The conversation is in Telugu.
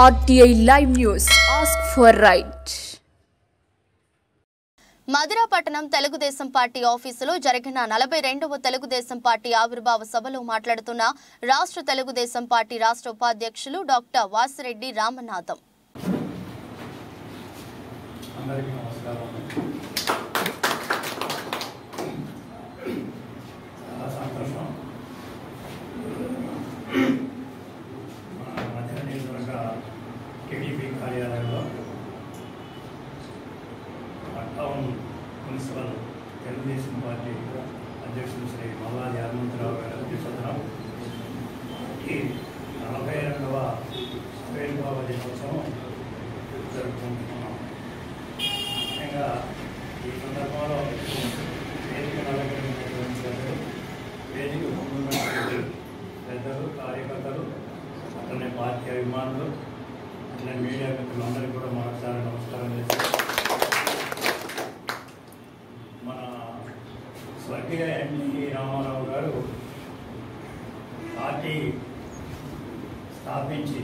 RTI Live News. Ask for right. Madhurapatnam Telugu Desam party ఆఫీసులో జరిగిన 42వ తెలుగుదేశం పార్టీ ఆవిర్భావ సభలో మాట్లాడుతున్న రాష్ట్ర తెలుగుదేశం పార్టీ రాష్ట్ర ఉపాధ్యక్షులు డాక్టర్ వాసిరెడ్డి రామనాథం. అందరికీ నమస్కారం. చాలా సంతోషం. మధ్య నియోజకవర్గ టీడీపీ కార్యాలయంలో టౌన్ మున్సిపల్ తెలుగుదేశం పార్టీ అధ్యక్షులు శ్రీ మల్లాది హనుమంతరావు గారి అధ్యక్షతన ఈ 42వ ఆవిర్భావ దినోత్సవం జరుపుకుంటున్నాం. ముఖ్యంగా ఈ సందర్భంలో వేదిక నలకరించినటువంటి పెద్దలు, వేదిక ముందున్నటువంటి పెద్దలు, కార్యకర్తలు, అట్లనే పార్టీ అభిమానులు, అట్లనే మీడియా మిత్రులందరికీ కూడా మరొకసారి నమస్కారం చేస్తారు. మన స్వర్గీయ ఎన్టీ రామారావు గారు పార్టీ స్థాపించి